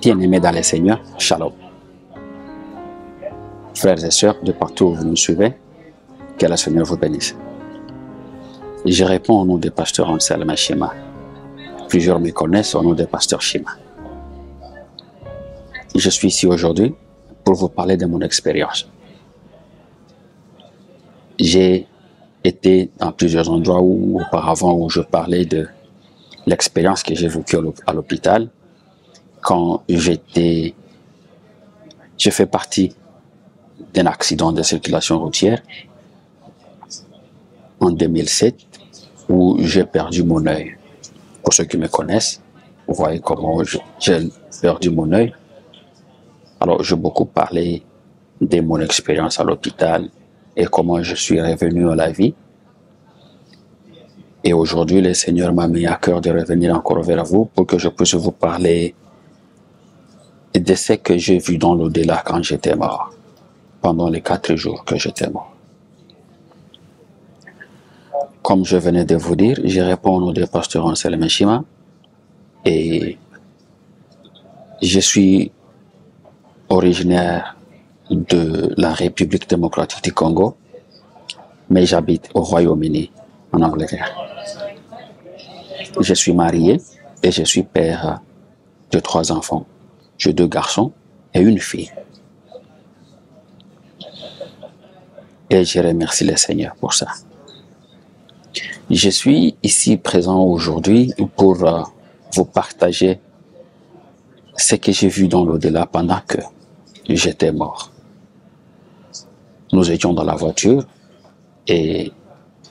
Bien-aimés dans les Seigneurs, Shalom. Frères et sœurs, de partout où vous nous suivez, que le Seigneur vous bénisse. Et je réponds au nom du pasteur Anselme Shima. Plusieurs me connaissent au nom du pasteur Shima. Je suis ici aujourd'hui pour vous parler de mon expérience. J'ai été dans plusieurs endroits auparavant où je parlais de l'expérience que j'ai vécue à l'hôpital quand j'ai fait partie d'un accident de circulation routière en 2007 où j'ai perdu mon œil. Pour ceux qui me connaissent, vous voyez comment j'ai perdu mon œil. Alors, j'ai beaucoup parlé de mon expérience à l'hôpital et comment je suis revenu à la vie. Et aujourd'hui, le Seigneur m'a mis à cœur de revenir encore vers vous pour que je puisse vous parler de ce que j'ai vu dans l'au-delà quand j'étais mort, pendant les 4 jours que j'étais mort. Comme je venais de vous dire, je réponds au nom du pasteur Anselme Shima et je suis originaire de la République démocratique du Congo, mais j'habite au Royaume-Uni, en Angleterre. Je suis marié et je suis père de 3 enfants. J'ai 2 garçons et une fille. Et je remercie le Seigneur pour ça. Je suis ici présent aujourd'hui pour vous partager ce que j'ai vu dans l'au-delà pendant que j'étais mort. Nous étions dans la voiture et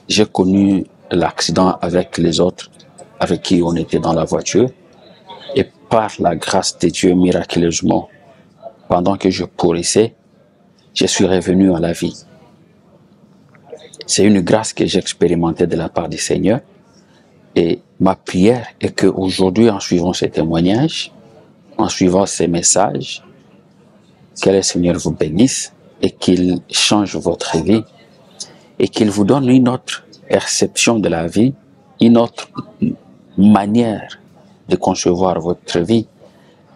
j'ai connu l'accident avec les autres avec qui on était dans la voiture. Et par la grâce de Dieu, miraculeusement, pendant que je pourrissais, je suis revenu à la vie. C'est une grâce que j'ai expérimentée de la part du Seigneur. Et ma prière est qu'aujourd'hui, en suivant ces témoignages, en suivant ces messages, que le Seigneur vous bénisse et qu'il change votre vie et qu'il vous donne une autre perception de la vie, une autre manière de concevoir votre vie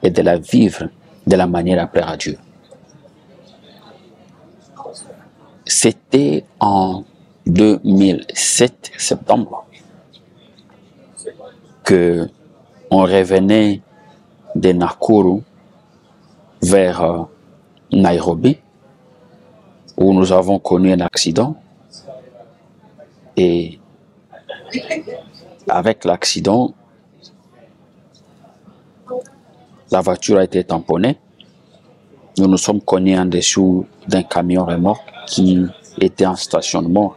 et de la vivre de la manière à plaire à Dieu. C'était en 2007, septembre, que on revenait de Nakuru vers Nairobi, où nous avons connu un accident. Et avec l'accident, la voiture a été tamponnée. Nous nous sommes cognés en dessous d'un camion remorque qui était en stationnement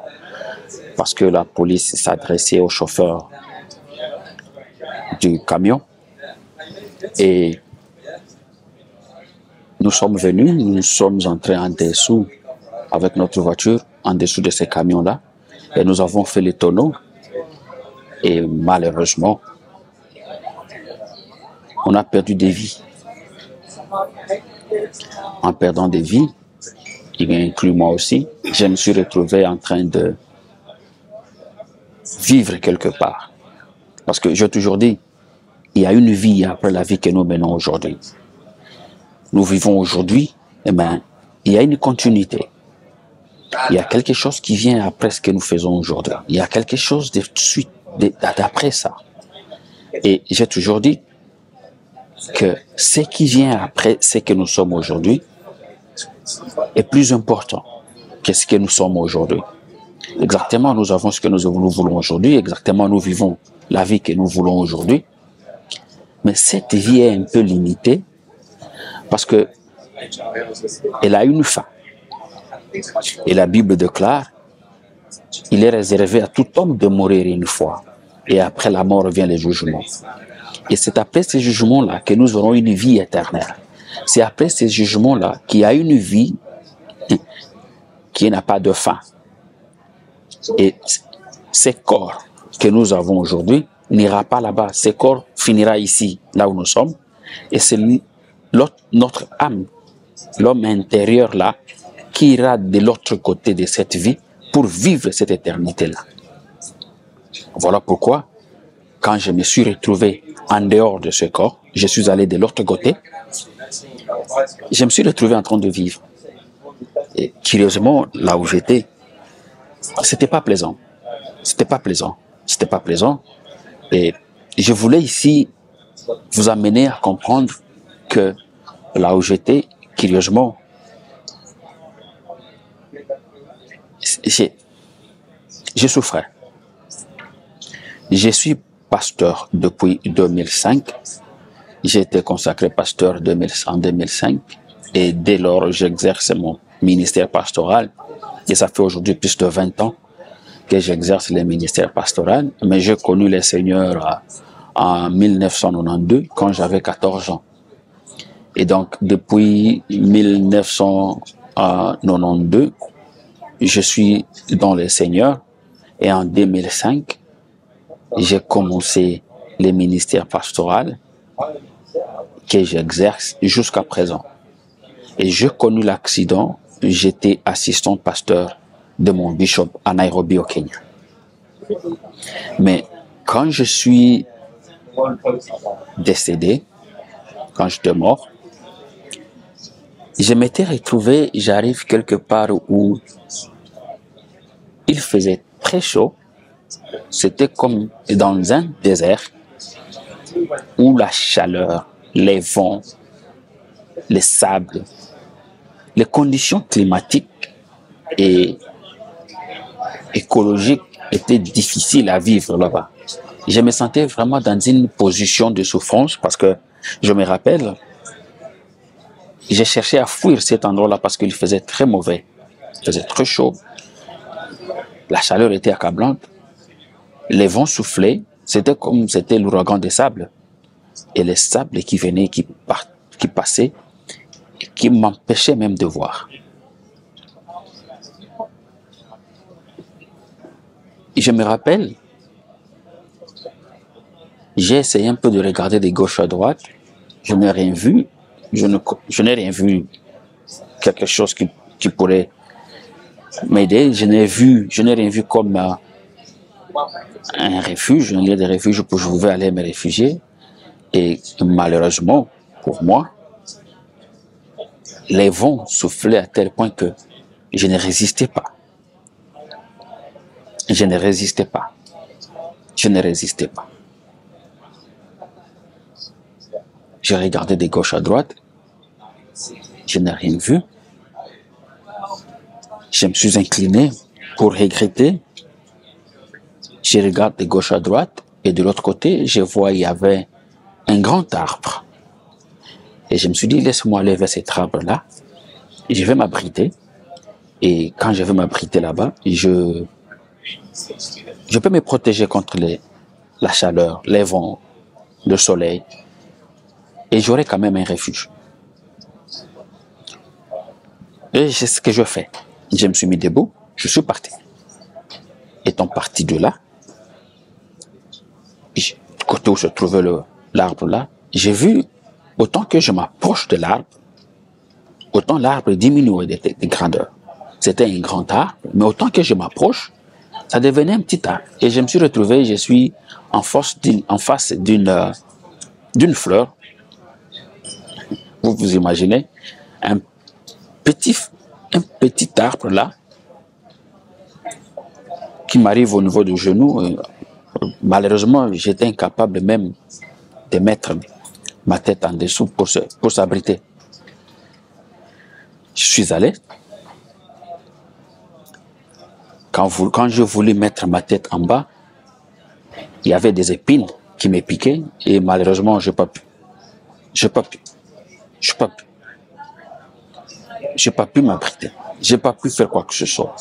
parce que la police s'adressait au chauffeur du camion. Et nous sommes venus, nous sommes entrés en dessous avec notre voiture, en dessous de ces camions-là. Et nous avons fait les tonneaux. Et malheureusement, on a perdu des vies. En perdant des vies, il inclut moi aussi, je me suis retrouvé en train de vivre quelque part. Parce que j'ai toujours dit, il y a une vie après la vie que nous menons aujourd'hui. Nous vivons aujourd'hui, eh bien, il y a une continuité. Il y a quelque chose qui vient après ce que nous faisons aujourd'hui. Il y a quelque chose de suite, d'après ça. Et j'ai toujours dit que ce qui vient après ce que nous sommes aujourd'hui est plus important que ce que nous sommes aujourd'hui. Exactement, nous avons ce que nous voulons aujourd'hui. Exactement, nous vivons la vie que nous voulons aujourd'hui. Mais cette vie est un peu limitée parce que elle a une fin. Et la Bible déclare, il est réservé à tout homme de mourir une fois. Et après la mort vient le jugement. Et c'est après ce jugement-là que nous aurons une vie éternelle. C'est après ce jugement-là qu'il y a une vie qui n'a pas de fin. Et ce corps que nous avons aujourd'hui n'ira pas là-bas. Ce corps finira ici, là où nous sommes. Et c'est notre âme, l'homme intérieur là, qui ira de l'autre côté de cette vie pour vivre cette éternité-là. Voilà pourquoi quand je me suis retrouvé en dehors de ce corps, je suis allé de l'autre côté, je me suis retrouvé en train de vivre. Et curieusement, là où j'étais, c'était pas plaisant. C'était pas plaisant. C'était pas plaisant. Et je voulais ici vous amener à comprendre que là où j'étais, curieusement, je souffrais. Je suis pasteur depuis 2005. J'ai été consacré pasteur en 2005 et dès lors, j'exerce mon ministère pastoral et ça fait aujourd'hui plus de 20 ans que j'exerce le ministère pastoral, mais j'ai connu le Seigneur en 1992 quand j'avais 14 ans. Et donc, depuis 1992, je suis dans le Seigneur et en 2005, j'ai commencé le ministère pastoral que j'exerce jusqu'à présent. Et j'ai connu l'accident, j'étais assistant pasteur de mon bishop à Nairobi au Kenya. Mais quand je suis décédé, quand j'étais mort, je m'étais retrouvé, j'arrive quelque part où il faisait très chaud, c'était comme dans un désert où la chaleur, les vents, les sables, les conditions climatiques et écologiques étaient difficiles à vivre là-bas. Je me sentais vraiment dans une position de souffrance parce que je me rappelle, j'ai cherché à fuir cet endroit-là parce qu'il faisait très mauvais. Il faisait très chaud. La chaleur était accablante. Les vents soufflaient. C'était comme c'était l'ouragan des sables. Et les sables qui venaient, qui passaient, qui m'empêchaient même de voir. Et je me rappelle, j'ai essayé un peu de regarder de gauche à droite. Je n'ai rien vu. Je n'ai rien vu quelque chose qui pourrait m'aider. Je n'ai rien vu comme un refuge, un lieu de refuge où je pouvais aller me réfugier. Et malheureusement, pour moi, les vents soufflaient à tel point que je ne résistais pas. Je ne résistais pas. Je ne résistais pas. J'ai regardé de gauche à droite. Je n'ai rien vu. Je me suis incliné pour regretter. Je regarde de gauche à droite et de l'autre côté, je vois il y avait un grand arbre. Et je me suis dit, laisse-moi aller vers cet arbre-là. Je vais m'abriter. Et quand je vais m'abriter là-bas, je peux me protéger contre la chaleur, les vents, le soleil. Et j'aurai quand même un refuge. Et c'est ce que je fais. Je me suis mis debout, je suis parti. Étant parti de là, du côté où se trouvait l'arbre là, j'ai vu, autant que je m'approche de l'arbre, autant l'arbre diminuait de grandeur. C'était un grand arbre, mais autant que je m'approche, ça devenait un petit arbre. Et je me suis retrouvé, je suis en face d'une fleur. Vous vous imaginez, un petit arbre là, qui m'arrive au niveau du genou. Malheureusement, j'étais incapable même de mettre ma tête en dessous pour s'abriter. Je suis allé. Quand je voulais mettre ma tête en bas, il y avait des épines qui me piquaient et malheureusement, je n'ai pas pu. Je n'ai pas pu m'abriter. Je n'ai pas pu faire quoi que ce soit.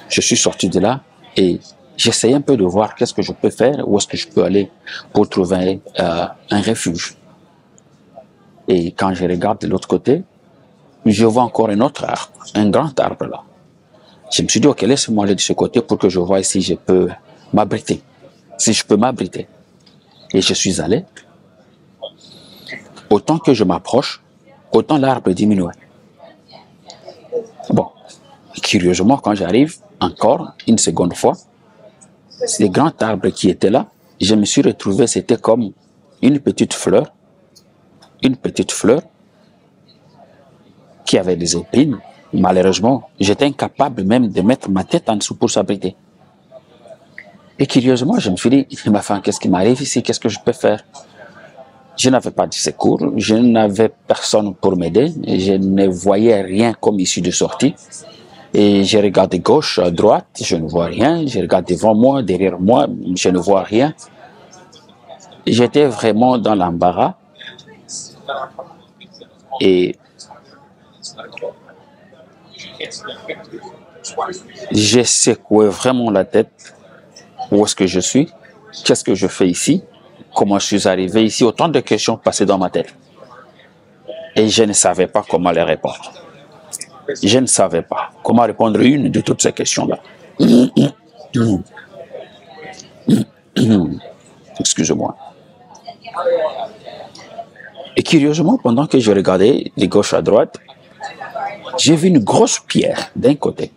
Je suis sorti de là et j'essayais un peu de voir qu'est-ce que je peux faire, où est-ce que je peux aller pour trouver un refuge. Et quand je regarde de l'autre côté, je vois encore un autre arbre, un grand arbre là. Je me suis dit, ok, laisse-moi aller de ce côté pour que je voie si je peux m'abriter. Si je peux m'abriter. Et je suis allé. Autant que je m'approche, autant l'arbre diminuait. Bon, curieusement, quand j'arrive, encore une seconde fois, ces grands arbres qui étaient là je me suis retrouvé, c'était comme une petite fleur qui avait des épines. Malheureusement, j'étais incapable même de mettre ma tête en dessous pour s'abriter. Et curieusement, je me suis dit, ma femme, qu'est-ce qui m'arrive ici? Qu'est-ce que je peux faire? Je n'avais pas de secours, je n'avais personne pour m'aider, je ne voyais rien comme issue de sortie. Et je regarde à gauche, à droite, je ne vois rien, je regarde devant moi, derrière moi, je ne vois rien. J'étais vraiment dans l'embarras. Et j'ai secoué vraiment la tête. Où est-ce que je suis? Qu'est-ce que je fais ici? Comment je suis arrivé ici? Autant de questions passaient dans ma tête. Et je ne savais pas comment les répondre. Je ne savais pas comment répondre à une de toutes ces questions-là. Excusez-moi. Et curieusement, pendant que je regardais de gauche à droite, j'ai vu une grosse pierre d'un côté.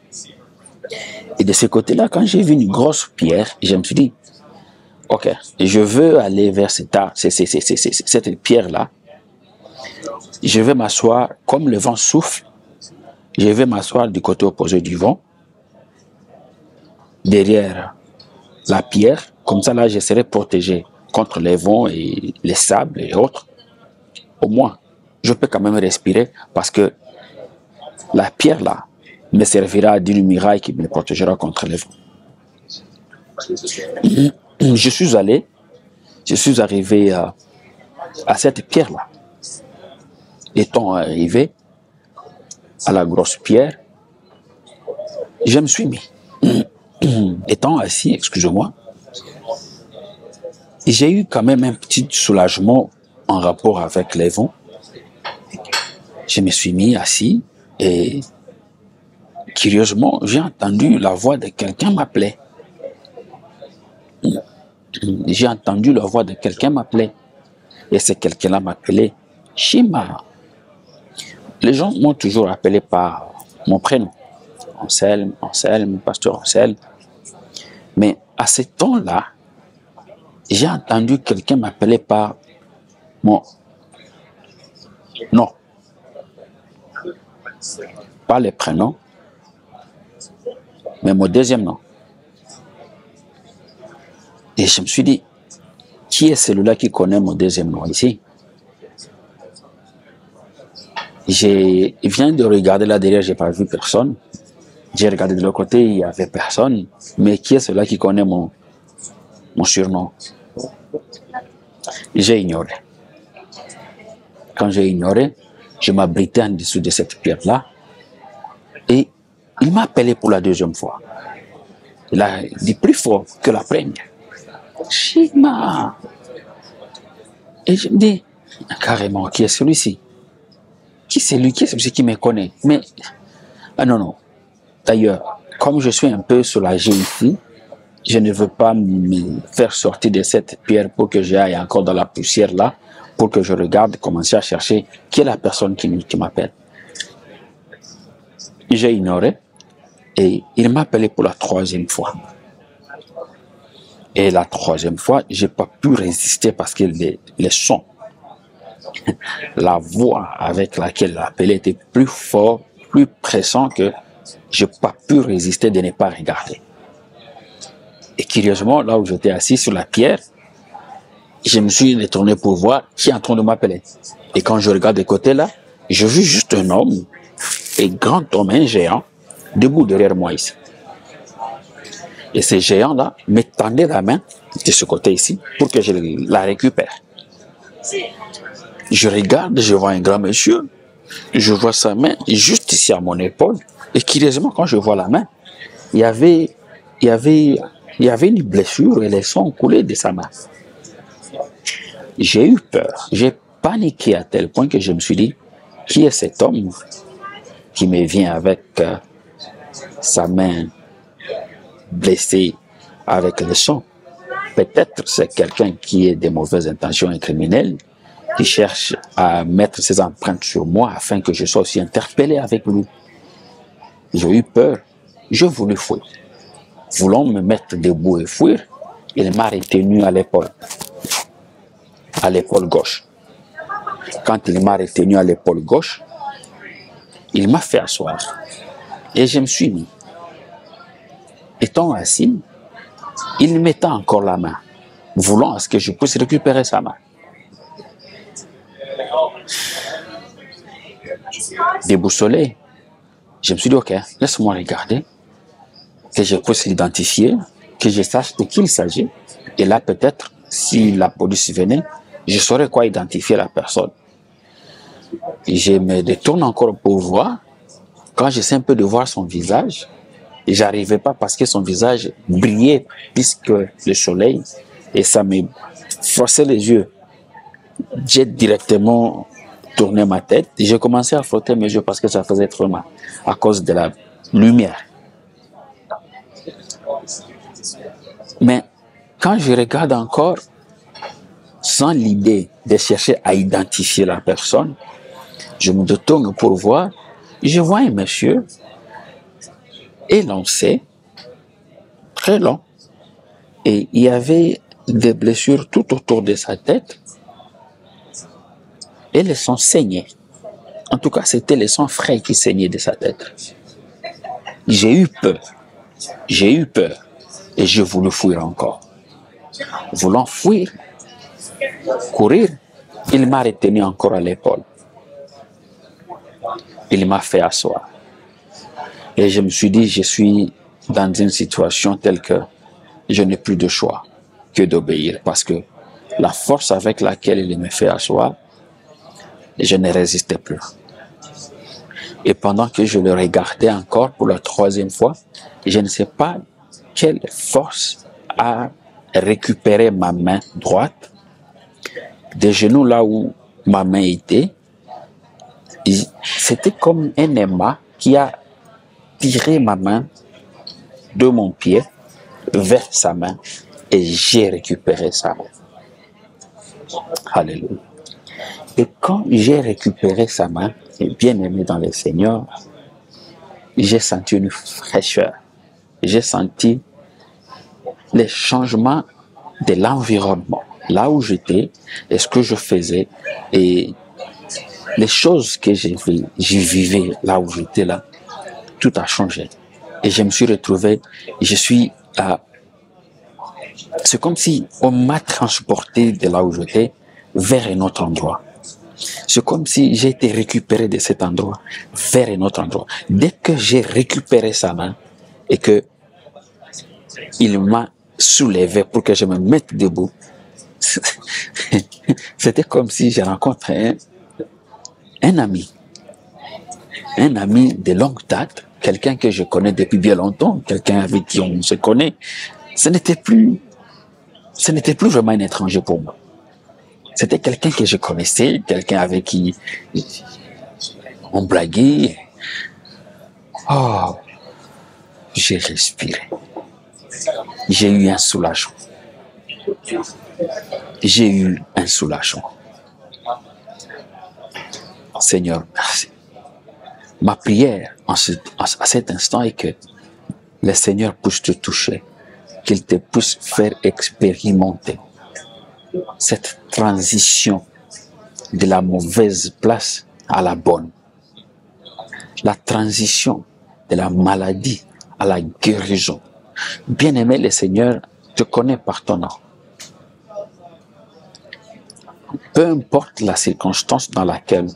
Et de ce côté-là, quand j'ai vu une grosse pierre, je me suis dit, ok, je veux aller vers cette pierre-là. Je vais m'asseoir, comme le vent souffle, je vais m'asseoir du côté opposé du vent, derrière la pierre. Comme ça, là, je serai protégé contre les vents et les sables et autres. Au moins, je peux quand même respirer parce que la pierre, là, me servira d'une muraille qui me protégera contre les vents. Je suis arrivé à cette pierre-là. Étant arrivé à la grosse pierre, je me suis mis. Étant assis, excusez-moi, j'ai eu quand même un petit soulagement en rapport avec les vents. Je me suis mis assis et curieusement, j'ai entendu la voix de quelqu'un m'appeler. J'ai entendu la voix de quelqu'un m'appeler. Et ce quelqu'un-là m'appelait Shima. Les gens m'ont toujours appelé par mon prénom. Anselme, pasteur Anselme. Mais à ce temps-là, j'ai entendu quelqu'un m'appeler par mon nom. Pas le prénom, mais mon deuxième nom. Et je me suis dit, qui est celui-là qui connaît mon deuxième nom ici? Je viens de regarder là derrière, je n'ai pas vu personne. J'ai regardé de l'autre côté, il n'y avait personne. Mais qui est celui-là qui connaît mon surnom? J'ai ignoré. Quand j'ai ignoré, je m'abritais en dessous de cette pierre-là. Et il m'a appelé pour la deuxième fois. Il a dit plus fort que la première. Shima. Et je me dis, carrément, qui est celui-ci? Qui c'est lui? Qui est celui qui me connaît? Mais, ah non. D'ailleurs, comme je suis un peu soulagé ici, je ne veux pas me faire sortir de cette pierre pour que j'aille encore dans la poussière là, pour que je regarde, commencer à chercher qui est la personne qui m'appelle. J'ai ignoré et il m'a appelé pour la troisième fois. Et la troisième fois, je n'ai pas pu résister parce que les sons, la voix avec laquelle il appelait était plus fort, plus pressant que je n'ai pas pu résister de ne pas regarder. Et curieusement, là où j'étais assis sur la pierre, je me suis retourné pour voir qui est en train de m'appeler. Et quand je regarde de côté là, je vis juste un homme, un grand homme, un géant, debout derrière moi ici. Et ce géant-là me tendait la main de ce côté ici pour que je la récupère. Je regarde, je vois un grand monsieur, je vois sa main juste ici à mon épaule. Et curieusement, quand je vois la main, il y avait une blessure et les sangs coulaient de sa main. J'ai eu peur, j'ai paniqué à tel point que je me suis dit, qui est cet homme qui me vient avec sa main blessée avec le sang? Peut-être c'est quelqu'un qui a des mauvaises intentions et criminel, qui cherche à mettre ses empreintes sur moi afin que je sois aussi interpellé avec lui. J'ai eu peur, je voulais fuir. Voulant me mettre debout et fuir, Il m'a retenu à l'épaule gauche. Quand il m'a retenu à l'épaule gauche, il m'a fait asseoir. Et je me suis mis. Étant assis, il mettait encore la main, voulant à ce que je puisse récupérer sa main. Déboussolé, je me suis dit, ok, laisse-moi regarder, que je puisse l'identifier, que je sache de qui il s'agit. Et là, peut-être, si la police venait, je saurais quoi identifier la personne. Et je me détourne encore pour voir. Quand j'essaie un peu de voir son visage, j'arrivais pas parce que son visage brillait plus que le soleil et ça me forçait les yeux. J'ai directement tourné ma tête et j'ai commencé à frotter mes yeux parce que ça faisait trop mal à cause de la lumière. Mais quand je regarde encore, sans l'idée de chercher à identifier la personne, je me détourne pour voir, je vois un monsieur élancé, très long, et il y avait des blessures tout autour de sa tête, et le sang saignait. En tout cas, c'était le sang frais qui saignait de sa tête. J'ai eu peur, et j'ai voulu fuir encore. Voulant fuir, courir, il m'a retenu encore à l'épaule. Il m'a fait asseoir. Et je me suis dit, je suis dans une situation telle que je n'ai plus de choix que d'obéir. Parce que la force avec laquelle il me fait asseoir, je ne résistais plus. Et pendant que je le regardais encore pour la troisième fois, je ne sais pas quelle force a récupéré ma main droite, des genoux là où ma main était. C'était comme un aimant qui a tiré ma main de mon pied vers sa main et j'ai récupéré sa main. Alléluia. Et quand j'ai récupéré sa main, et bien aimé dans le Seigneur, j'ai senti une fraîcheur. J'ai senti les changements de l'environnement, là où j'étais, et ce que je faisais, et les choses que j'y vivais là où j'étais là, tout a changé. Et je me suis retrouvé, c'est comme si on m'a transporté de là où j'étais vers un autre endroit. C'est comme si j'ai été récupéré de cet endroit vers un autre endroit. Dès que j'ai récupéré sa main et que il m'a soulevé pour que je me mette debout, c'était comme si j'ai rencontré un ami de longue date, quelqu'un que je connais depuis bien longtemps, quelqu'un avec qui on se connaît. Ce n'était plus vraiment un étranger pour moi. C'était quelqu'un que je connaissais, quelqu'un avec qui on blaguait. Oh, j'ai respiré. J'ai eu un soulagement. Seigneur, merci. Ma prière à cet instant est que le Seigneur puisse te toucher, qu'il te puisse faire expérimenter cette transition de la mauvaise place à la bonne. La transition de la maladie à la guérison. Bien-aimé, le Seigneur te connaît par ton nom. Peu importe la circonstance dans laquelle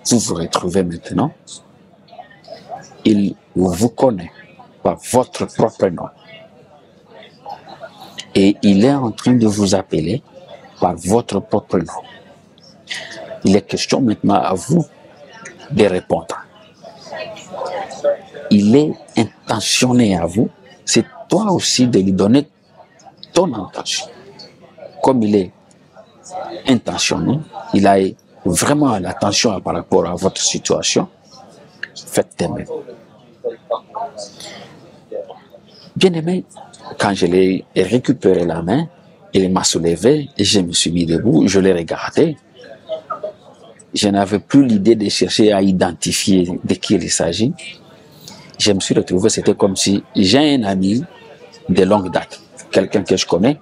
vous vous retrouvez maintenant, il vous connaît par votre propre nom. Et il est en train de vous appeler par votre propre nom. Il est question maintenant à vous de répondre. Il est intentionné à vous. C'est toi aussi de lui donner ton intention. Comme il est intentionné, il a vraiment l'attention par rapport à votre situation. Faites de même. Bien aimé, quand je l'ai récupéré la main, il m'a soulevé et je me suis mis debout, je l'ai regardé. Je n'avais plus l'idée de chercher à identifier de qui il s'agit. Je me suis retrouvé, c'était comme si j'ai un ami de longue date, quelqu'un que je connais.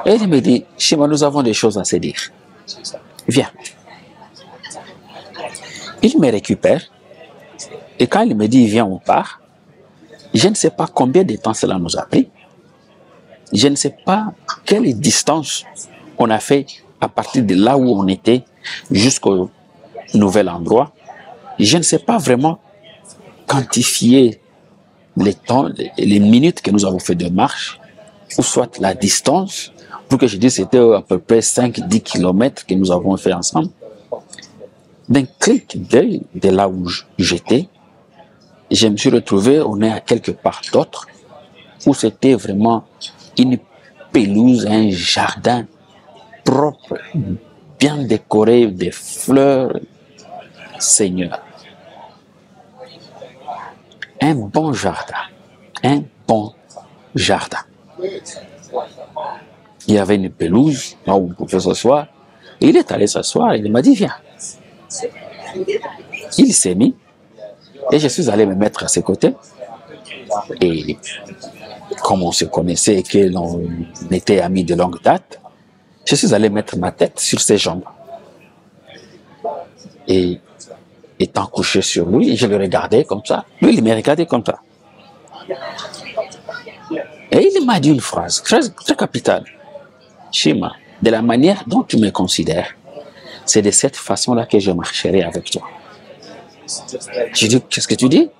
Et il me dit, Shima, nous avons des choses à se dire. Viens. Il me récupère. Et quand il me dit, viens, on part, je ne sais pas combien de temps cela nous a pris. Je ne sais pas quelle distance on a fait à partir de là où on était jusqu'au nouvel endroit. Je ne sais pas vraiment quantifier les temps, les minutes que nous avons fait de marche, ou soit la distance, pour que je dise c'était à peu près 5-10 kilomètres que nous avons fait ensemble. D'un clic d'œil de là où j'étais, je me suis retrouvé, on est à quelque part d'autre, où c'était vraiment une pelouse, un jardin propre, bien décoré, des fleurs, Seigneur. Un bon jardin, un bon jardin. Il y avait une pelouse, là où on pouvait s'asseoir. Il est allé s'asseoir, il m'a dit, viens. Il s'est mis, et je suis allé me mettre à ses côtés. Et comme on se connaissait et que l'on était amis de longue date, je suis allé mettre ma tête sur ses jambes. Et étant couché sur lui, je le regardais comme ça. Lui, il me regardait comme ça. Et il m'a dit une phrase très capitale. Shima, de la manière dont tu me considères, c'est de cette façon-là que je marcherai avec toi. Je dis, qu'est-ce que tu dis?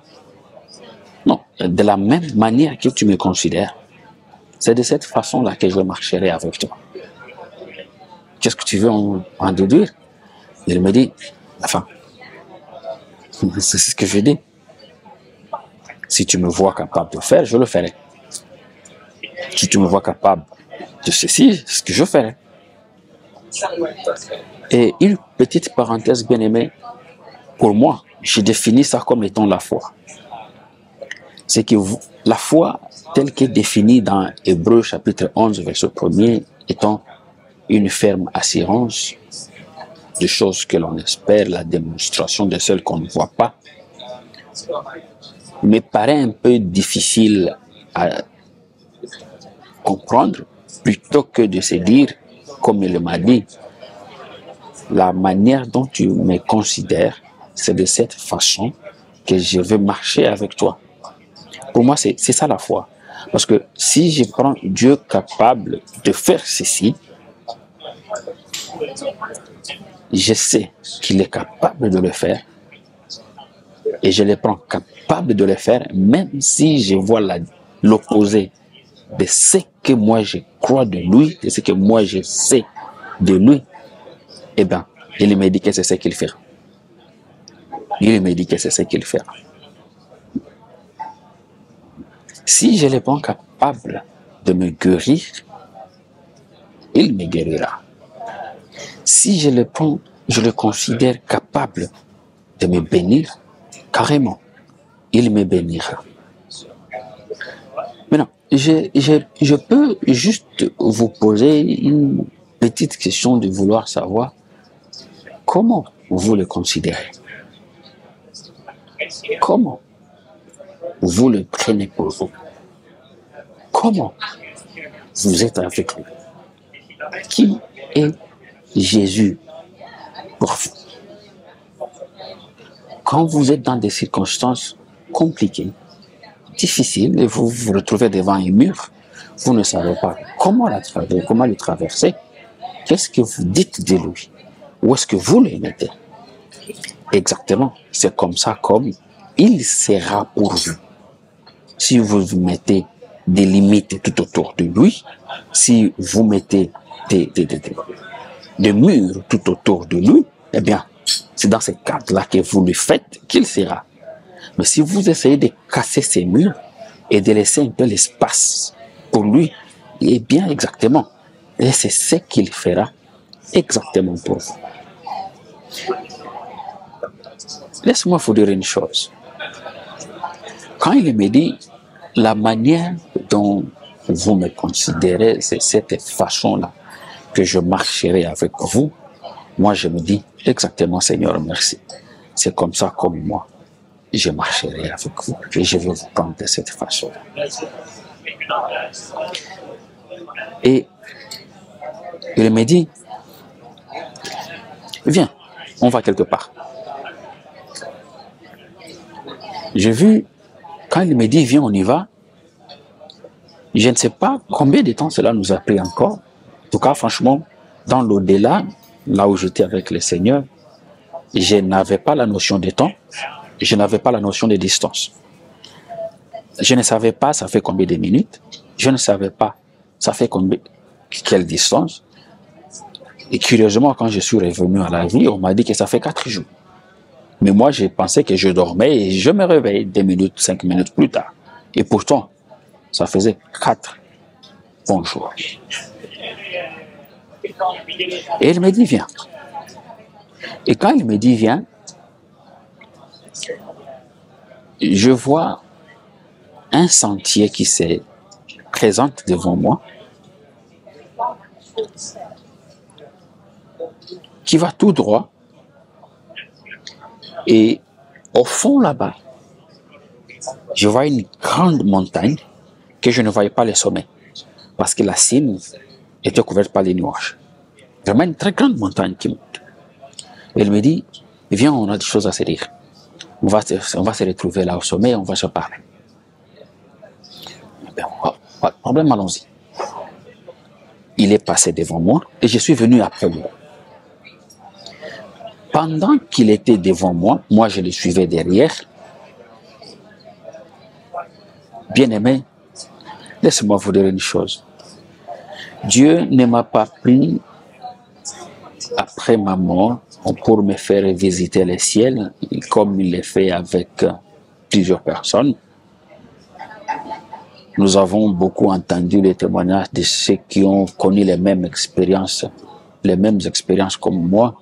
Non, de la même manière que tu me considères, c'est de cette façon-là que je marcherai avec toi. Qu'est-ce que tu veux en déduire? Il me dit, enfin, c'est ce que je dis. Si tu me vois capable de faire, je le ferai. Si tu me vois capable de ceci, c'est ce que je ferai. Et une petite parenthèse bien aimée, pour moi, je définis ça comme étant la foi. C'est que la foi, telle qu'est définie dans Hébreux chapitre 11, verset 1er, étant une ferme assurance de choses que l'on espère, la démonstration de celles qu'on ne voit pas, me paraît un peu difficile à comprendre, plutôt que de se dire, comme il m'a dit, la manière dont tu me considères, c'est de cette façon que je veux marcher avec toi. Pour moi, c'est ça la foi. Parce que si je prends Dieu capable de faire ceci, je sais qu'il est capable de le faire et je le prends capable de le faire, même si je vois l'opposé de ce que moi je crois de lui, de ce que moi je sais de lui. Eh bien, il me dit que c'est ce qu'il fait. Il me dit que c'est ce qu'il fait. Si je le prends capable de me guérir, il me guérira. Si je le prends, je le considère capable de me bénir, carrément, il me bénira. Maintenant, je peux juste vous poser une petite question de vouloir savoir comment vous le considérez. Comment vous le prenez pour vous? Comment vous êtes avec lui? Qui est Jésus pour vous? Quand vous êtes dans des circonstances compliquées, difficiles, et vous vous retrouvez devant un mur, vous ne savez pas comment le traverser, qu'est-ce que vous dites de lui? Où est-ce que vous le mettez? Exactement, c'est comme ça comme il sera pour vous. Si vous mettez des limites tout autour de lui, si vous mettez des murs tout autour de lui, eh bien, c'est dans ce cadre-là que vous le faites qu'il sera. Mais si vous essayez de casser ces murs et de laisser un peu l'espace pour lui, eh bien, exactement. Et c'est ce qu'il fera exactement pour vous. Laisse-moi vous dire une chose. Quand il me dit la manière dont vous me considérez, c'est cette façon-là que je marcherai avec vous, moi je me dis exactement, Seigneur, merci. C'est comme ça comme moi, je marcherai avec vous et je vais vous prendre de cette façon-là. Et il me dit, viens, on va quelque part. J'ai vu, quand il me dit, viens, on y va, je ne sais pas combien de temps cela nous a pris encore. En tout cas, franchement, dans l'au-delà, là où j'étais avec le Seigneur, je n'avais pas la notion de temps, je n'avais pas la notion de distance. Je ne savais pas ça fait combien de minutes, je ne savais pas ça fait quelle distance. Et curieusement, quand je suis revenu à la vie, on m'a dit que ça fait 4 jours. Mais moi, j'ai pensé que je dormais et je me réveille 2 minutes, 5 minutes plus tard. Et pourtant, ça faisait 4 bons jours. Et il me dit, viens. Et quand il me dit, viens, je vois un sentier qui se présente devant moi, qui va tout droit. Et au fond là-bas, je vois une grande montagne que je ne voyais pas le sommet, parce que la cime était couverte par les nuages. Vraiment une très grande montagne qui monte. Et il me dit, viens, on a des choses à se dire. On va se retrouver là au sommet, on va se parler. Ben, pas de problème, allons-y. Il est passé devant moi et je suis venu après lui. Pendant qu'il était devant moi, moi je le suivais derrière. Bien-aimé, laissez-moi vous dire une chose. Dieu ne m'a pas pris après ma mort pour me faire visiter le ciel, comme il l'a fait avec plusieurs personnes. Nous avons beaucoup entendu les témoignages de ceux qui ont connu les mêmes expériences comme moi.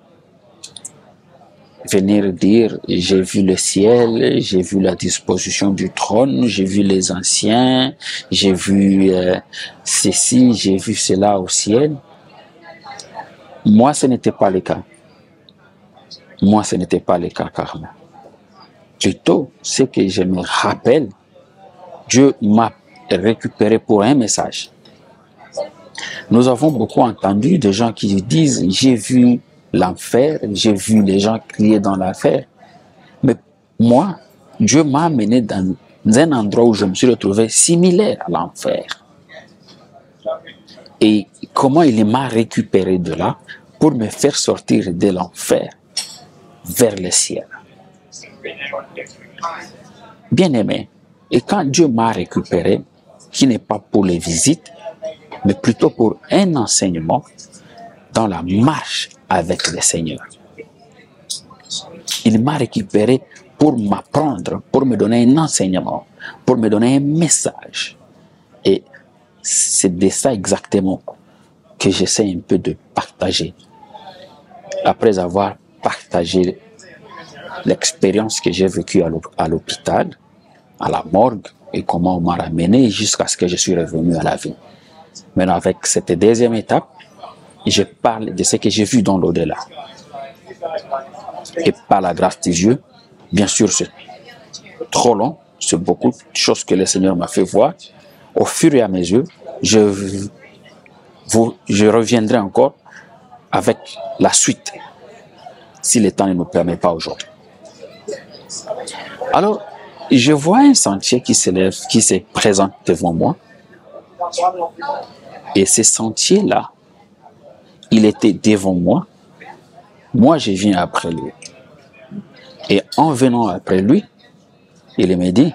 Venir dire, j'ai vu le ciel, j'ai vu la disposition du trône, j'ai vu les anciens, j'ai vu ceci, j'ai vu cela au ciel. Moi, ce n'était pas le cas. Moi, ce n'était pas le cas, Carmen. Plutôt, ce que je me rappelle, Dieu m'a récupéré pour un message. Nous avons beaucoup entendu des gens qui disent, j'ai vu l'enfer, j'ai vu les gens crier dans l'enfer. Mais moi, Dieu m'a amené dans un endroit où je me suis retrouvé similaire à l'enfer. Et comment il m'a récupéré de là pour me faire sortir de l'enfer vers le ciel. Bien-aimé, et quand Dieu m'a récupéré, qui n'est pas pour les visites, mais plutôt pour un enseignement dans la marche avec le Seigneur. Il m'a récupéré pour m'apprendre, pour me donner un enseignement, pour me donner un message. Et c'est de ça exactement que j'essaie un peu de partager. Après avoir partagé l'expérience que j'ai vécue à l'hôpital, à la morgue, et comment on m'a ramené jusqu'à ce que je suis revenu à la vie. Maintenant, avec cette deuxième étape, je parle de ce que j'ai vu dans l'au-delà. Et par la grâce de Dieu, bien sûr, c'est trop long, c'est beaucoup de choses que le Seigneur m'a fait voir. Au fur et à mesure, je reviendrai encore avec la suite, si le temps ne nous permet pas aujourd'hui. Alors, je vois un sentier qui s'élève, qui se présente devant moi. Et ce sentier-là, il était devant moi. Moi, je viens après lui. Et en venant après lui, il me dit,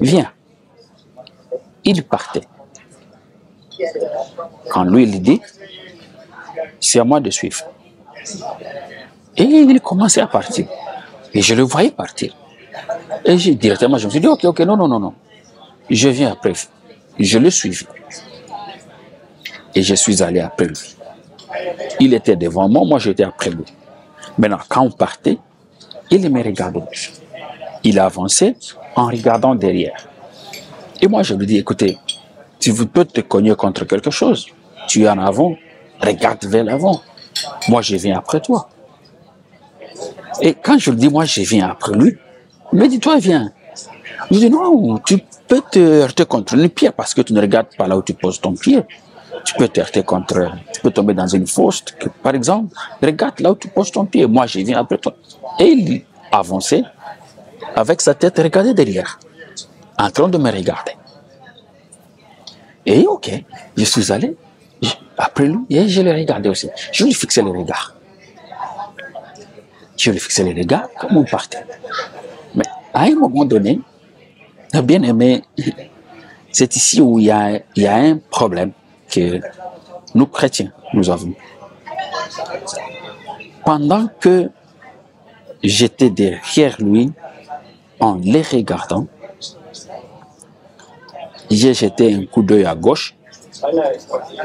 viens. Il partait. Quand lui, il dit, c'est à moi de suivre. Et il commençait à partir. Et je le voyais partir. Et directement, je me suis dit, ok, non. Je viens après. Je le suivis. Et je suis allé après lui. Il était devant moi, moi j'étais après lui. Maintenant, quand on partait, il me regardait. Il avançait en regardant derrière. Et moi, je lui dis, écoutez, tu peux te cogner contre quelque chose. Tu es en avant, regarde vers l'avant. Moi, je viens après toi. Et quand je lui dis, moi, je viens après lui, il me dit, toi, viens. Je dis, non, tu peux te heurter contre une pierre parce que tu ne regardes pas là où tu poses ton pied. tu peux t'heurter contre, tu peux tomber dans une fosse. Par exemple, regarde là où tu poses ton pied, moi je viens après toi. Et il avançait avec sa tête regardée derrière, en train de me regarder. Et ok, je suis allé après lui et je l'ai regardé aussi. Je lui fixais le regard. Je lui fixais le regard comme on partait. Mais à un moment donné, bien aimé, c'est ici où il y a un problème que nous chrétiens, nous avons. Pendant que j'étais derrière lui, en les regardant, j'ai jeté un coup d'œil à gauche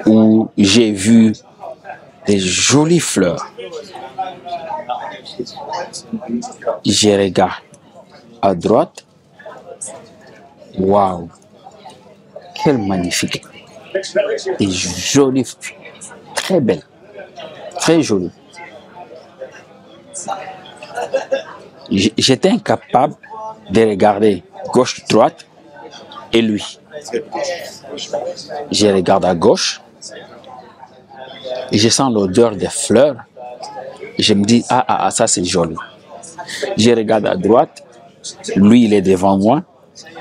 où j'ai vu des jolies fleurs. Je regarde à droite. Waouh! Quelle magnifique et jolie, très belle, très jolie. J'étais incapable de regarder gauche-droite et lui. Je regarde à gauche et je sens l'odeur des fleurs. Je me dis, ça c'est joli. Je regarde à droite, lui il est devant moi,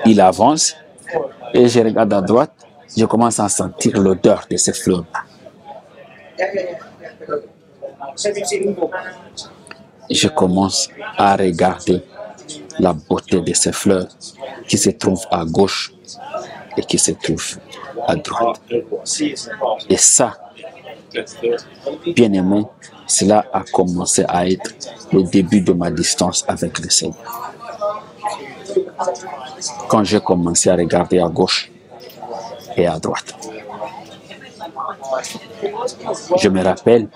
il avance et je regarde à droite, je commence à sentir l'odeur de ces fleurs. Je commence à regarder la beauté de ces fleurs qui se trouvent à gauche et qui se trouvent à droite. Et ça, bien aimé, cela a commencé à être le début de ma distance avec le Seigneur. Quand j'ai commencé à regarder à gauche et à droite. Je me rappelle,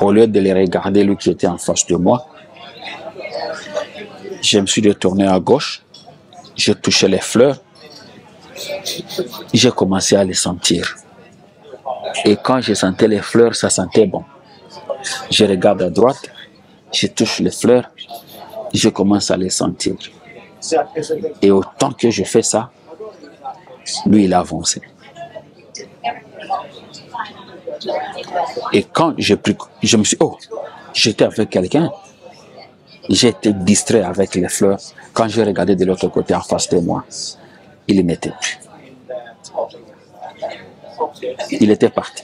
au lieu de les regarder, lui qui était en face de moi, je me suis retourné à gauche, j'ai touché les fleurs, j'ai commencé à les sentir. Et quand je sentais les fleurs, ça sentait bon. Je regarde à droite, je touche les fleurs, je commence à les sentir. Et autant que je fais ça, lui, il a avancé. Et quand je me suis j'étais avec quelqu'un, j'étais distrait avec les fleurs. Quand j'ai regardé de l'autre côté en face de moi, il n'était plus. Il était parti.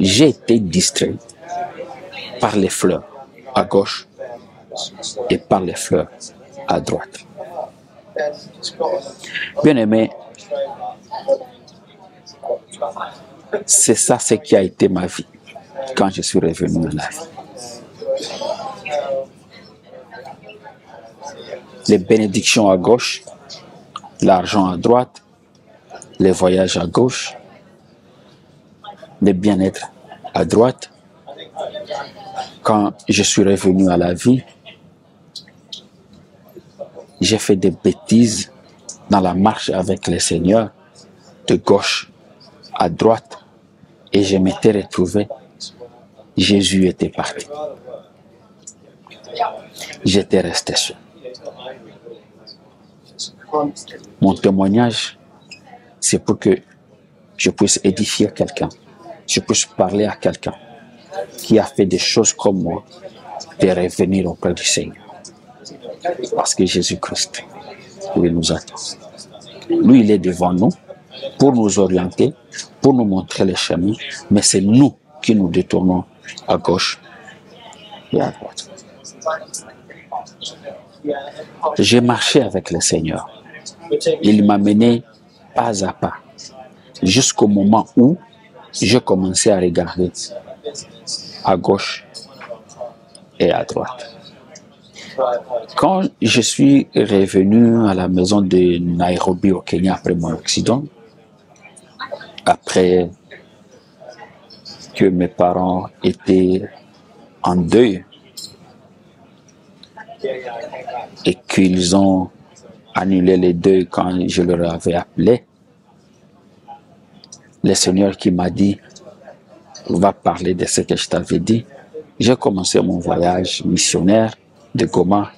J'ai été distrait par les fleurs à gauche et par les fleurs à droite. Bien aimé, c'est ça ce qui a été ma vie quand je suis revenu à la vie. Les bénédictions à gauche, l'argent à droite, les voyages à gauche, le bien-être à droite. Quand je suis revenu à la vie, j'ai fait des bêtises dans la marche avec le Seigneur, de gauche à droite, et je m'étais retrouvé. Jésus était parti. J'étais resté seul. Mon témoignage, c'est pour que je puisse édifier quelqu'un, je puisse parler à quelqu'un qui a fait des choses comme moi, de revenir auprès du Seigneur. Parce que Jésus-Christ, il nous attend. Lui, il est devant nous pour nous orienter, pour nous montrer les chemins, mais c'est nous qui nous détournons à gauche et à droite. J'ai marché avec le Seigneur. Il m'a mené pas à pas, jusqu'au moment où j'ai commencé à regarder à gauche et à droite. Quand je suis revenu à la maison de Nairobi au Kenya après mon accident, après que mes parents étaient en deuil et qu'ils ont annulé les deuils quand je leur avais appelé, le Seigneur qui m'a dit « va parler de ce que je t'avais dit », j'ai commencé mon voyage missionnaire de Goma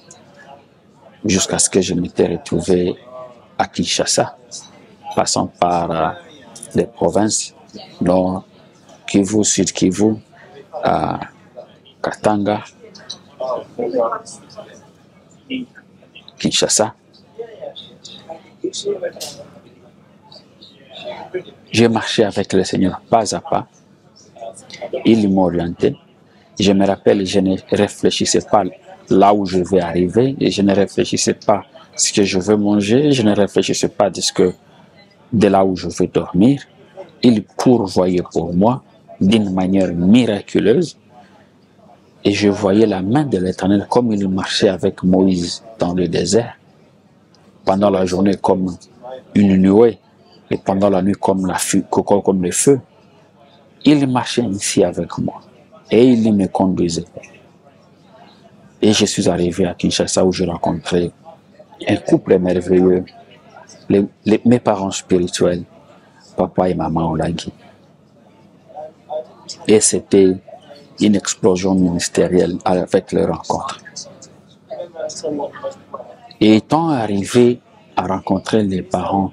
jusqu'à ce que je m'étais retrouvé à Kinshasa. passant par les provinces, Nord Kivu, Sud Kivu, Katanga, Kinshasa. J'ai marché avec le Seigneur pas à pas. Il m'orientait. Je me rappelle, je ne réfléchissais pas là où je vais arriver, et je ne réfléchissais pas ce que je veux manger, je ne réfléchissais pas de là où je vais dormir. Il pourvoyait pour moi d'une manière miraculeuse, et je voyais la main de l'Éternel comme il marchait avec Moïse dans le désert, pendant la journée comme une nuée, et pendant la nuit comme le feu. Il marchait ainsi avec moi, et il me conduisait. Et je suis arrivé à Kinshasa où j'ai rencontré un couple merveilleux, mes parents spirituels, papa et maman Olangi. Et c'était une explosion ministérielle avec leur rencontre. Et étant arrivé à rencontrer les parents,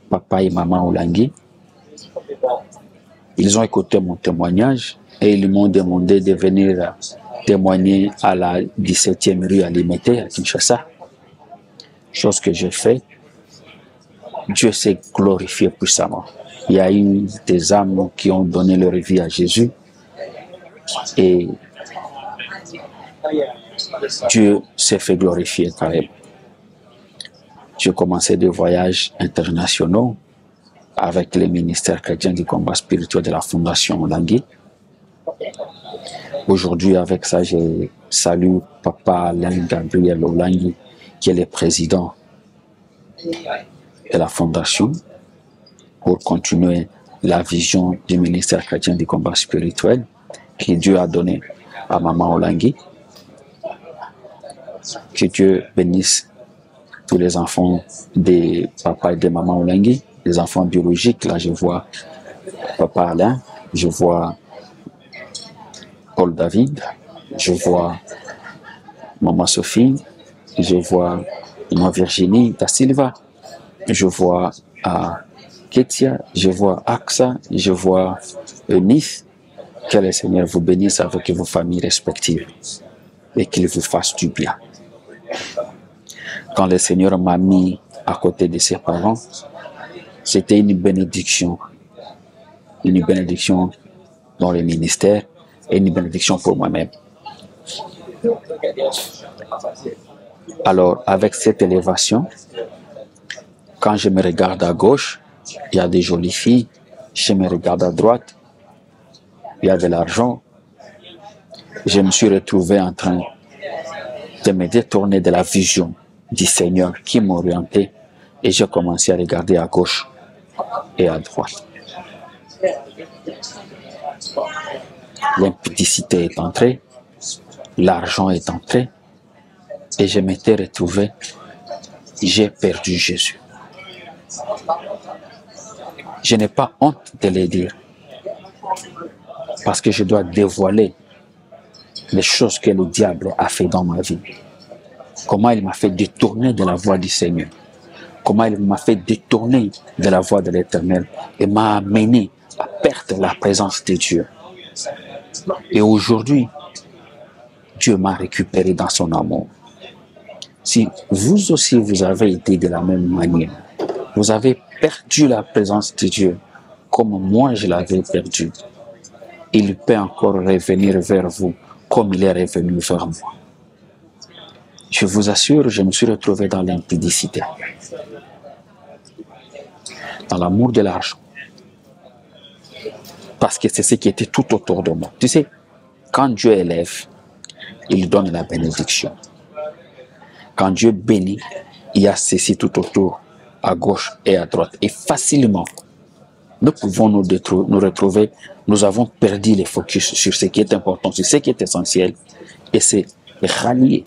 papa et maman Olangi, ils ont écouté mon témoignage et ils m'ont demandé de venir témoigner à la 17e rue à Limete, à Kinshasa. Chose que j'ai fait. Dieu s'est glorifié puissamment. Il y a eu des âmes qui ont donné leur vie à Jésus. Et Dieu s'est fait glorifier carrément. J'ai commencé des voyages internationaux avec les ministères chrétiens du combat spirituel de la Fondation Olangi. Aujourd'hui, avec ça, je salue Papa Alain Gabriel Olangi, qui est le président de la Fondation, pour continuer la vision du ministère chrétien du combat spirituel que Dieu a donné à Maman Olangi. Que Dieu bénisse tous les enfants des papas et des mamans Olangi, les enfants biologiques. Là, je vois Papa Alain, je vois Paul David, je vois Maman Sophie, je vois Maman Virginie da Silva, je vois Ketia, je vois Axa, je vois Eunice. Que le Seigneur vous bénisse avec vos familles respectives et qu'il vous fasse du bien. Quand le Seigneur m'a mis à côté de ses parents, c'était une bénédiction dans le ministère et une bénédiction pour moi-même. Alors, avec cette élévation, quand je me regarde à gauche, il y a des jolies filles, je me regarde à droite, il y a de l'argent. Je me suis retrouvé en train de me détourner de la vision du Seigneur qui m'orientait, et j'ai commencé à regarder à gauche et à droite. L'impudicité est entrée, l'argent est entré, et je m'étais retrouvé, j'ai perdu Jésus. Je n'ai pas honte de le dire, parce que je dois dévoiler les choses que le diable a fait dans ma vie. Comment il m'a fait détourner de la voie du Seigneur. Comment il m'a fait détourner de la voie de l'Éternel et m'a amené à perdre la présence de Dieu. Et aujourd'hui, Dieu m'a récupéré dans son amour. Si vous aussi vous avez été de la même manière, vous avez perdu la présence de Dieu comme moi je l'avais perdu, il peut encore revenir vers vous comme il est revenu vers moi. Je vous assure, je me suis retrouvé dans l'impudicité, dans l'amour de l'argent, parce que c'est ce qui était tout autour de moi. Tu sais, quand Dieu élève, il donne la bénédiction. Quand Dieu bénit, il y a ceci tout autour, à gauche et à droite. Et facilement, nous pouvons nous retrouver, nous avons perdu le focus sur ce qui est important, sur ce qui est essentiel, et c'est rallié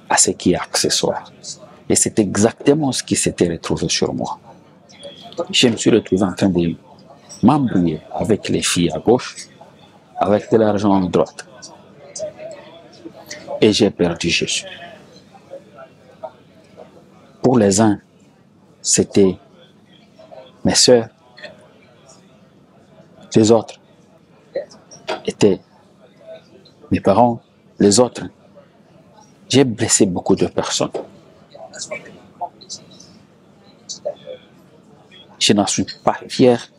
à ce qui est accessoire. Et c'est exactement ce qui s'était retrouvé sur moi. Je me suis retrouvé en train de m'embrouiller avec les filles à gauche, avec de l'argent à droite. Et j'ai perdu Jésus. Pour les uns, c'était mes sœurs, les autres étaient mes parents, les autres. J'ai blessé beaucoup de personnes. Je n'en suis pas fier.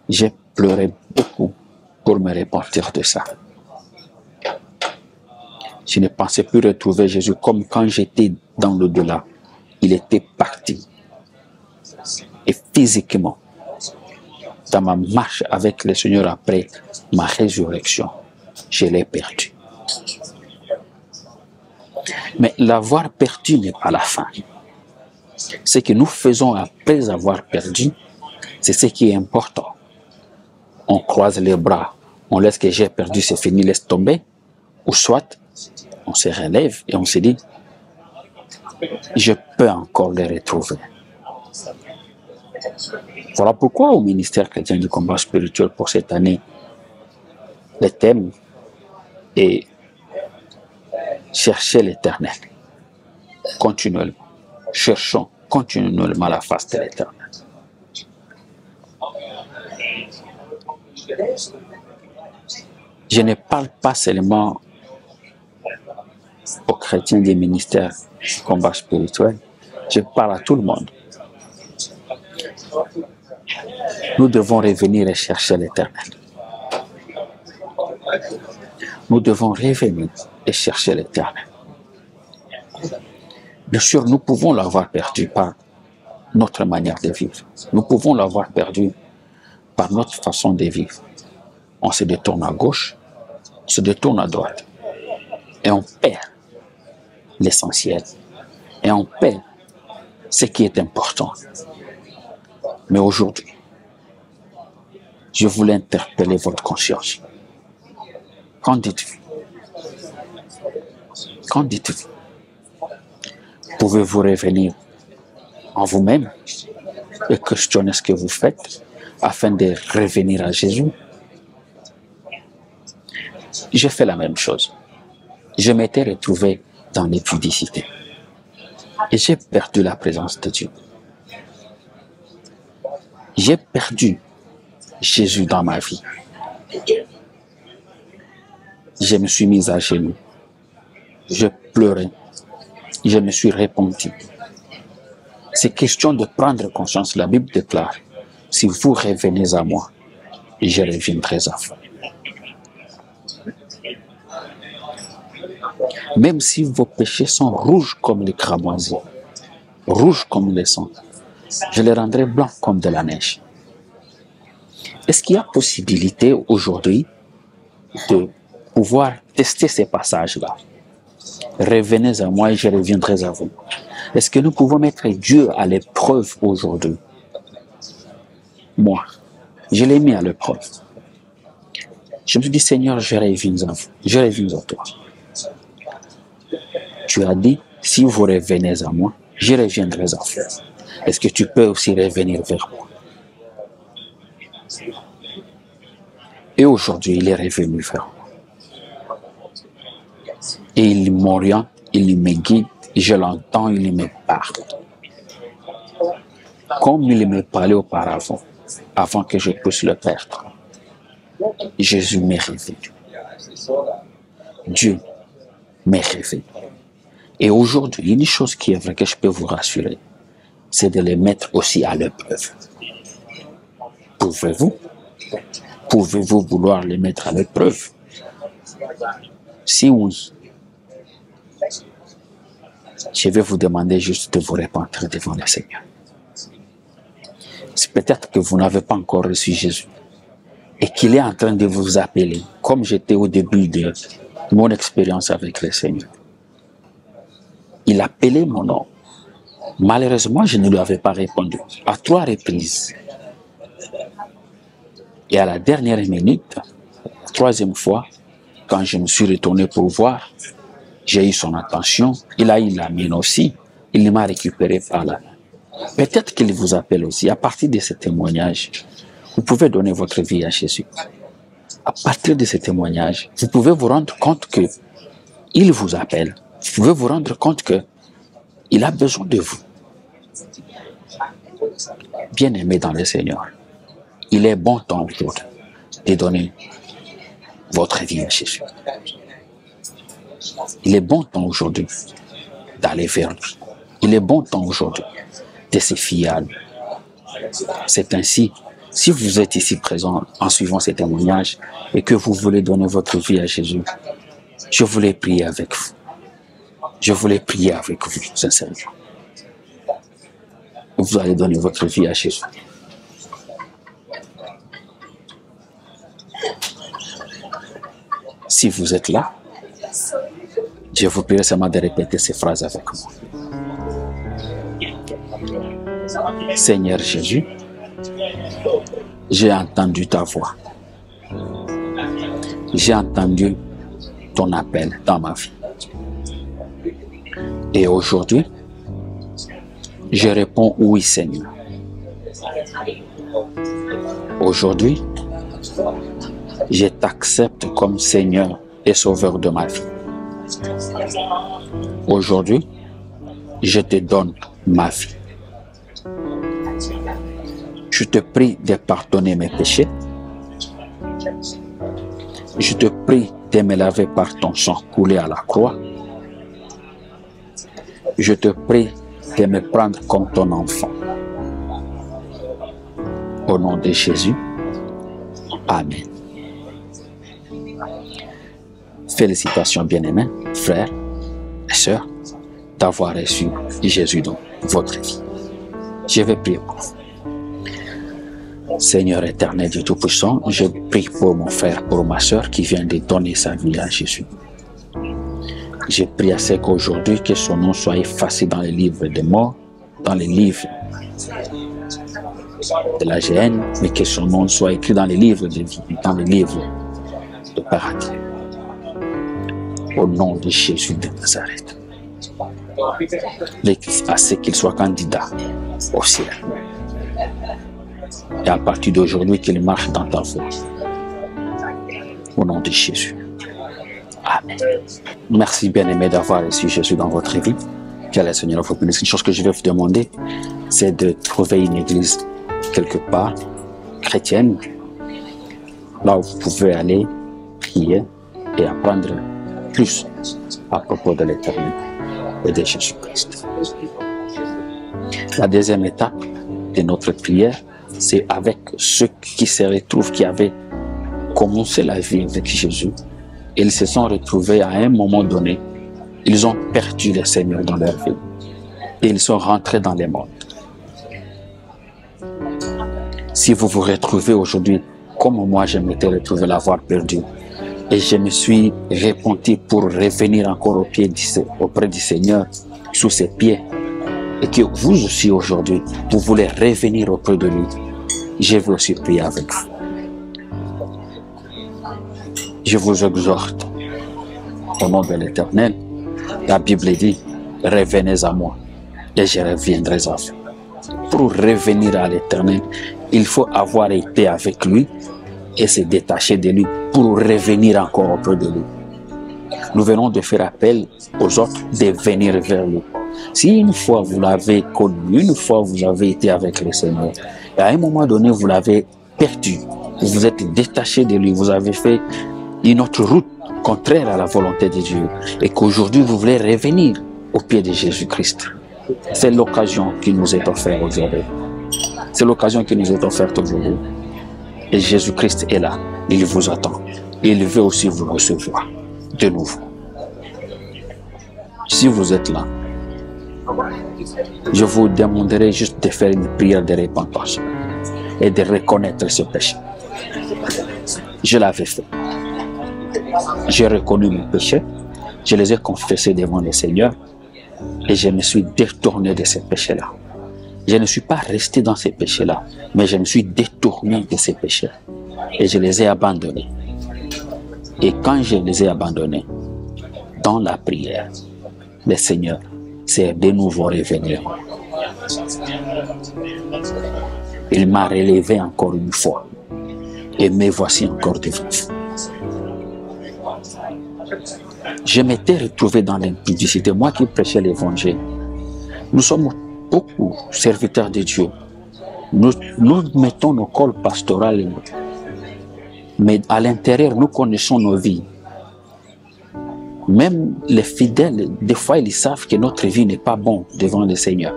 J'ai pleuré beaucoup pour me repentir de ça. Je ne pensais plus retrouver Jésus comme quand j'étais dans l'au-delà. Il était parti. Et physiquement, dans ma marche avec le Seigneur après ma résurrection, je l'ai perdu. Mais l'avoir perdu n'est pas la fin. Ce que nous faisons après avoir perdu, c'est ce qui est important. On croise les bras, on laisse que j'ai perdu, c'est fini, laisse tomber. Ou soit, on se relève et on se dit, je peux encore les retrouver. Voilà pourquoi au ministère chrétien du combat spirituel pour cette année, le thème est chercher l'Éternel continuellement. Cherchons continuellement la face de l'Éternel. Je ne parle pas seulement aux chrétiens des ministères du combat spirituel, je parle à tout le monde. Nous devons revenir et chercher l'Éternel. Nous devons revenir et chercher l'Éternel. Bien sûr, nous pouvons l'avoir perdu par notre manière de vivre. Nous pouvons l'avoir perdu par notre façon de vivre. On se détourne à gauche, on se détourne à droite. Et on perd l'essentiel. Et on perd ce qui est important. Mais aujourd'hui, je voulais interpeller votre conscience. Qu'en dites-vous? Qu'en dites-vous? Pouvez-vous revenir en vous-même et questionner ce que vous faites afin de revenir à Jésus? J'ai fait la même chose. Je m'étais retrouvé dans l'impudicité et j'ai perdu la présence de Dieu. J'ai perdu Jésus dans ma vie. Je me suis mis à genoux. Je pleurais. Je me suis repenti. C'est question de prendre conscience. La Bible déclare, si vous revenez à moi, je reviendrai à vous. Même si vos péchés sont rouges comme les cramoisis, rouges comme le sang, je les rendrai blancs comme de la neige. Est-ce qu'il y a possibilité aujourd'hui de pouvoir tester ces passages-là? Revenez à moi et je reviendrai à vous. Est-ce que nous pouvons mettre Dieu à l'épreuve aujourd'hui? Moi, je l'ai mis à l'épreuve. Je me suis dit, Seigneur, je reviens à vous. Je reviens à toi. Tu as dit, si vous revenez à moi, je reviendrai à vous. Est-ce que tu peux aussi revenir vers moi? Et aujourd'hui, il est revenu vers moi. Et il m'oriente, il me guide, je l'entends, il me parle. Comme il me parlait auparavant, avant que je puisse le perdre. Jésus m'est révélé. Dieu m'est révélé. Et aujourd'hui, une chose qui est vraie que je peux vous rassurer, c'est de les mettre aussi à l'épreuve. Pouvez-vous? Pouvez-vous vouloir les mettre à l'épreuve? Si oui, je vais vous demander juste de vous repentir devant le Seigneur. C'est peut-être que vous n'avez pas encore reçu Jésus et qu'il est en train de vous appeler, comme j'étais au début de mon expérience avec le Seigneur. Il appelait mon nom. Malheureusement, je ne lui avais pas répondu à 3 reprises. Et à la dernière minute, la 3e fois, quand je me suis retourné pour voir, j'ai eu son attention, il a eu la mienne aussi, il m'a récupéré par la main. Peut-être qu'il vous appelle aussi. À partir de ce témoignage, vous pouvez donner votre vie à Jésus. À partir de ce témoignage, vous pouvez vous rendre compte qu'il vous appelle. Vous pouvez vous rendre compte qu'il a besoin de vous. Bien-aimés dans le Seigneur, il est bon temps aujourd'hui de donner votre vie à Jésus. Il est bon temps aujourd'hui d'aller vers lui. Il est bon temps aujourd'hui de se fier à lui. C'est ainsi, si vous êtes ici présent en suivant ces témoignages et que vous voulez donner votre vie à Jésus, je voulais prier avec vous. Je voulais prier avec vous, sincèrement. Vous allez donner votre vie à Jésus. Si vous êtes là, je vous prie seulement de répéter ces phrases avec moi. Seigneur Jésus, j'ai entendu ta voix. J'ai entendu ton appel dans ma vie. Et aujourd'hui, je réponds oui, Seigneur. Aujourd'hui, je t'accepte comme Seigneur et Sauveur de ma vie. Aujourd'hui, je te donne ma vie. Je te prie de pardonner mes péchés. Je te prie de me laver par ton sang coulé à la croix. Je te prie de me prendre comme ton enfant. Au nom de Jésus, Amen. Félicitations bien-aimés, frères et sœurs, d'avoir reçu Jésus dans votre vie. Je vais prier pour vous. Seigneur éternel Dieu Tout-Puissant, je prie pour mon frère, pour ma sœur qui vient de donner sa vie à Jésus. Je prie à ce qu'aujourd'hui, que son nom soit effacé dans les livres des morts, dans les livres de la GN, mais que son nom soit écrit dans les livres de vie, dans les livres de paradis. Au nom de Jésus de Nazareth. À ce qu'il soit candidat au ciel. Et à partir d'aujourd'hui, qu'il marche dans ta voie. Au nom de Jésus. Amen. Merci bien-aimé d'avoir reçu Jésus dans votre vie. Que le Seigneur vous bénisse. Une chose que je vais vous demander, c'est de trouver une église quelque part, chrétienne, là où vous pouvez aller prier et apprendre plus à propos de l'Éternel et de Jésus-Christ. La deuxième étape de notre prière, c'est avec ceux qui se retrouvent, qui avaient commencé la vie avec Jésus. Ils se sont retrouvés à un moment donné, ils ont perdu le Seigneur dans leur vie et ils sont rentrés dans les mondes. Si vous vous retrouvez aujourd'hui, comme moi je m'étais retrouvé l'avoir perdu, et je me suis repenti pour revenir encore auprès du Seigneur, sous ses pieds, et que vous aussi aujourd'hui, vous voulez revenir auprès de lui, je veux aussi prier avec vous. Je vous exhorte, au nom de l'Éternel, la Bible dit, revenez à moi, et je reviendrai à vous. Pour revenir à l'Éternel, il faut avoir été avec lui et se détacher de lui pour revenir encore auprès de lui. Nous venons de faire appel aux autres de venir vers lui. Si une fois vous l'avez connu, une fois vous avez été avec le Seigneur, et à un moment donné vous l'avez perdu, vous vous êtes détaché de lui, vous avez fait une autre route contraire à la volonté de Dieu, et qu'aujourd'hui vous voulez revenir au pied de Jésus-Christ. C'est l'occasion qui nous est offerte aujourd'hui. C'est l'occasion qui nous est offerte aujourd'hui. Et Jésus-Christ est là, il vous attend. Et il veut aussi vous recevoir de nouveau. Si vous êtes là, je vous demanderai juste de faire une prière de repentance et de reconnaître ce péché. Je l'avais fait. J'ai reconnu mes péchés, je les ai confessés devant le Seigneur et je me suis détourné de ces péchés-là. Je ne suis pas resté dans ces péchés-là, mais je me suis détourné de ces péchés et je les ai abandonnés. Et quand je les ai abandonnés, dans la prière, le Seigneur s'est de nouveau révélé. Il m'a relevé encore une fois et me voici encore devant vous. Je m'étais retrouvé dans l'impudicité, moi qui prêchais l'évangile. Nous sommes beaucoup serviteurs de Dieu, Nous mettons nos cols pastorales, mais à l'intérieur, nous connaissons nos vies. Même les fidèles, des fois, ils savent que notre vie n'est pas bonne devant le Seigneur.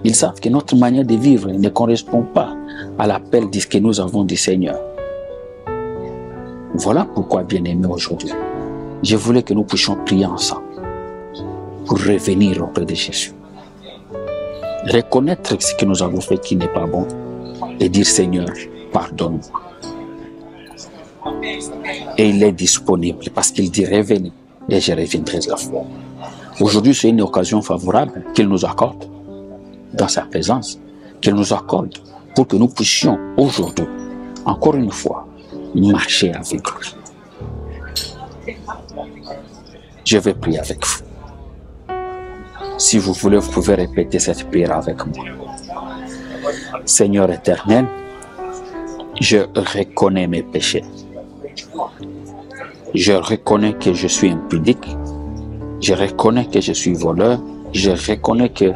Ils savent que notre manière de vivre ne correspond pas à l'appel que nous avons du Seigneur. Voilà pourquoi, bien-aimés, aujourd'hui, je voulais que nous puissions prier ensemble pour revenir auprès de Jésus. Reconnaître ce que nous avons fait qui n'est pas bon et dire, Seigneur, pardonne-moi. Et il est disponible parce qu'il dit, revenez et je reviendrai à vous. Aujourd'hui, c'est une occasion favorable qu'il nous accorde dans sa présence, qu'il nous accorde pour que nous puissions aujourd'hui, encore une fois, marcher avec lui. Je vais prier avec vous. Si vous voulez, vous pouvez répéter cette prière avec moi. Seigneur éternel, je reconnais mes péchés. Je reconnais que je suis impudique. Je reconnais que je suis voleur. Je reconnais que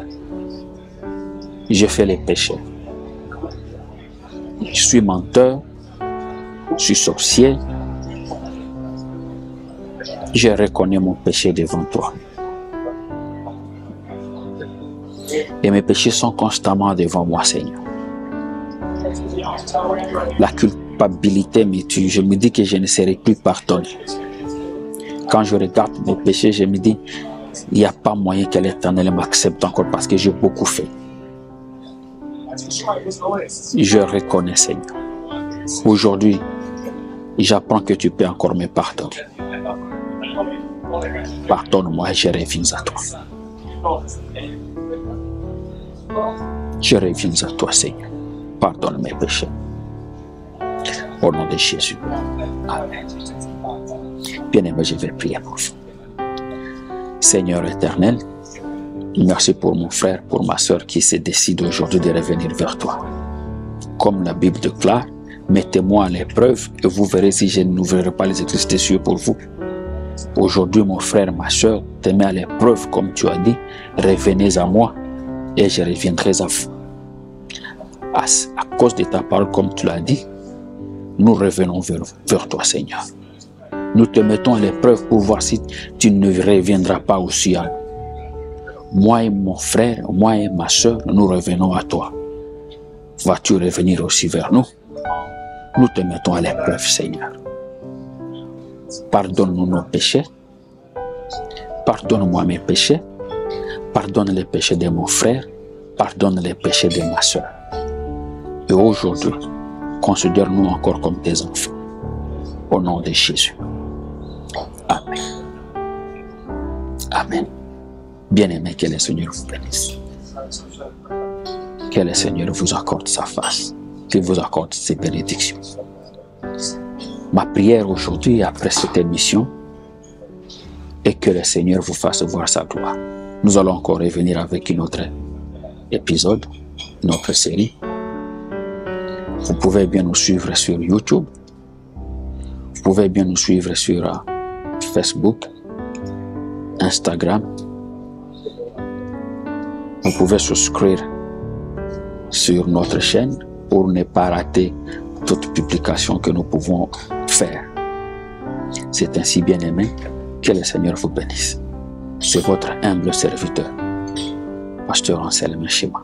je fais les péchés. Je suis menteur. Je suis sorcier. Je reconnais mon péché devant toi. Et mes péchés sont constamment devant moi, Seigneur. La culpabilité me tue. Je me dis que je ne serai plus pardonné. Quand je regarde mes péchés, je me dis, il n'y a pas moyen que l'Éternel m'accepte encore parce que j'ai beaucoup fait. Je reconnais, Seigneur. Aujourd'hui, j'apprends que tu peux encore me pardonner. Pardonne-moi et je reviens à toi. Je reviens à toi, Seigneur. Pardonne mes péchés. Au nom de Jésus. Amen. Bien-aimé, je vais prier pour vous. Seigneur éternel, merci pour mon frère, pour ma soeur qui se décide aujourd'hui de revenir vers toi. Comme la Bible déclare, mettez-moi à l'épreuve et vous verrez si je n'ouvrirai pas les écrits des cieux pour vous. Aujourd'hui, mon frère, ma soeur, te mets à l'épreuve comme tu as dit. Revenez à moi et je reviendrai à vous. À cause de ta parole, comme tu l'as dit, nous revenons vers toi, Seigneur. Nous te mettons à l'épreuve pour voir si tu ne reviendras pas aussi à nous. Moi et mon frère, moi et ma soeur, nous revenons à toi. Vas-tu revenir aussi vers nous? Nous te mettons à l'épreuve, Seigneur. Pardonne-nous nos péchés. Pardonne-moi mes péchés. Pardonne les péchés de mon frère. Pardonne les péchés de ma soeur. Et aujourd'hui, considère-nous encore comme tes enfants. Au nom de Jésus. Amen. Amen. Bien-aimés, que le Seigneur vous bénisse. Que le Seigneur vous accorde sa face. Qu'il vous accorde ses bénédictions. Ma prière aujourd'hui, après cette émission, est que le Seigneur vous fasse voir sa gloire. Nous allons encore revenir avec un autre épisode, une autre série. Vous pouvez bien nous suivre sur YouTube. Vous pouvez bien nous suivre sur Facebook, Instagram. Vous pouvez souscrire sur notre chaîne pour ne pas rater toute publication que nous pouvons faire. C'est ainsi, bien aimé, que le Seigneur vous bénisse. C'est votre humble serviteur, Pasteur Anselme Chima.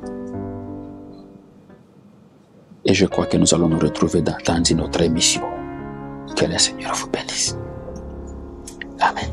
Et je crois que nous allons nous retrouver dans une autre émission. Que le Seigneur vous bénisse. Amen.